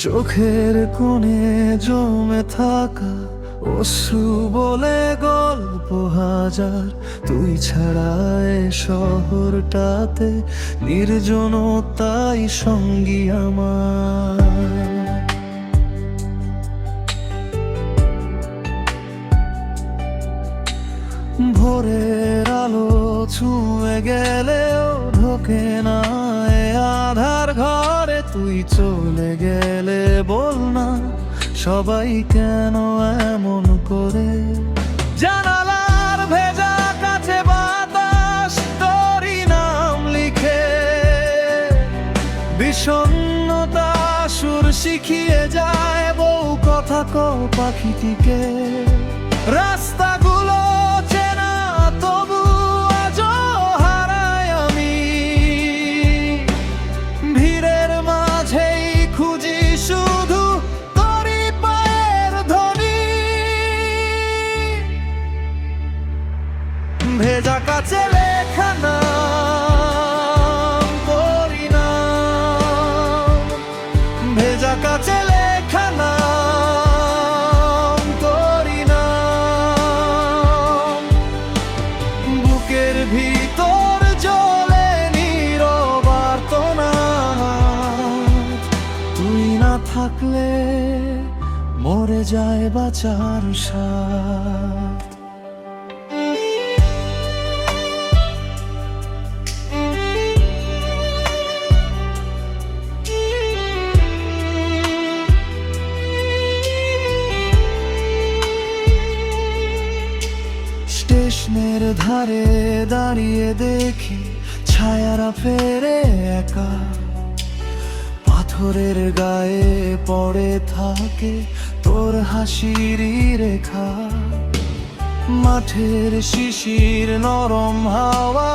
চোখের কোণে জমে থাকা অশ্রু বলে গল্প হাজার, তুই ছাড়া এ শহরটাতে নির্জনতাই সঙ্গী আমার। ভোরের আলো ছুঁয়ে গেলেও ঢোকে না এ আধার ঘরে, তুই চলে গেলে বল না সবাই কেন এমন করে। জানালার ভেজা কাছে বাতাস তোরই নাম লিখে, বিষণ্ণতা সুর শিখিয়ে যায় বউ কথা কও পাখিটিকে। রাস্তাগুলো চেনা তবু আজও হারাই আমি, ভিড়ের মাঝেই খুঁজি শুধু তোরই পায়ের ধ্বনি। ভেজা কাছে লেখা নাম তোরই নাম, ভেজা কাছে লেখা নাম তোরই নাম। বুকের ভিতর জ্বলে নীরব আর্তনাদ, তুই না থাকলে মরে যায় বাঁচার স্বাদ। স্টেশনের ধারে দাঁড়িয়ে দেখি ছায়ারা ফেরে একা, পাথরের গায়ে পড়ে থাকে তোর হাসিরই রেখা। মাঠের শিশির নরম হাওয়া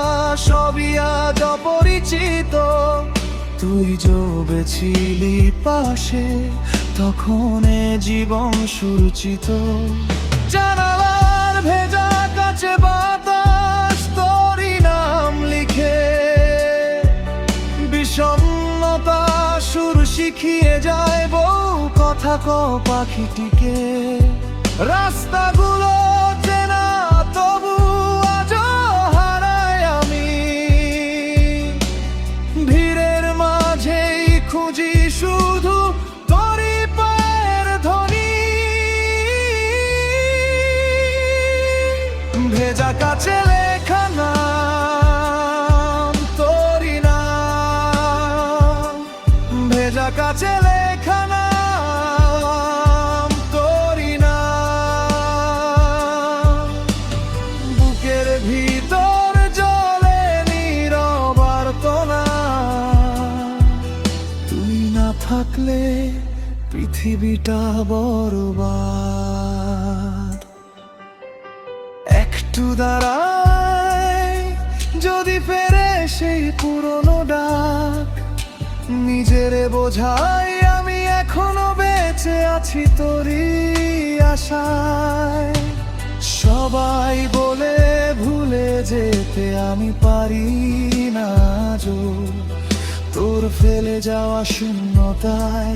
সবই আজ অপরিচিত, তুই জবেছিলি পাশে তখন এ জীবন সুরচিত। জানালার ভেজা কাছে বাতাস তোরই নাম লিখে, বিষণ্ণতা সুর শিখিয়ে যায় বউ কথা কও পাখিটিকে। রাস্তাগুলো চেনা তবু আজও হারাই আমি, ভিড়ের মাঝেই খুঁজি শুধু তোরই পায়ের ধ্বনি। ভেজা কাছে লেখা নাম তোরই নাম, ভেজা কাছে লেখা নাম তোরই নাম। বুকের ভিতর জ্বলে নীরব আর্তনাদ, তুই না থাকলে পৃথিবীটা বরবাদ। একটু দাঁড়াই যদি ফেরে সেই পুরনো ডাক, নিজেরে বোঝাই আমি এখনো বেঁচে আছি তোরই আশায়। সবাই বলে ভুলে যেতে আমি পারি না আজও, তোর ফেলে যাওয়া শূন্যতায়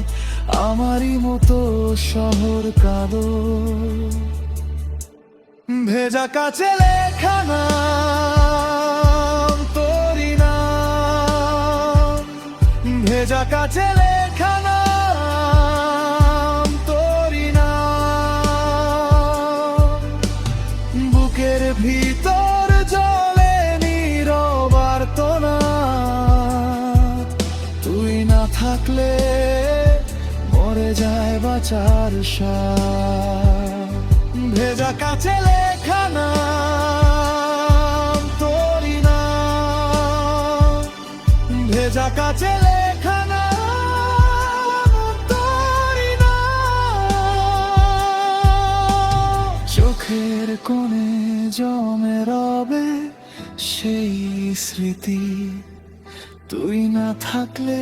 আমারই মতো শহর কাঁদো। ভেজা কাছে লেখা নাম তোরই নাম, ভেজা কাছে লেখা নাম তোরই নাম। বুকের ভিতর জ্বলে নীরব আর্তনাদ, তুই না থাকলে মরে যায় বাঁচার স্বাদ। ভেজা কাছে লেখা নাম তোরই নাম, ভেজা কাছে লেখা নাম তোরই নাম। চোখের কোণে জমে রবে সেই স্মৃতি, তুই না থাকলে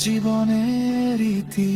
জীবনের রীতি।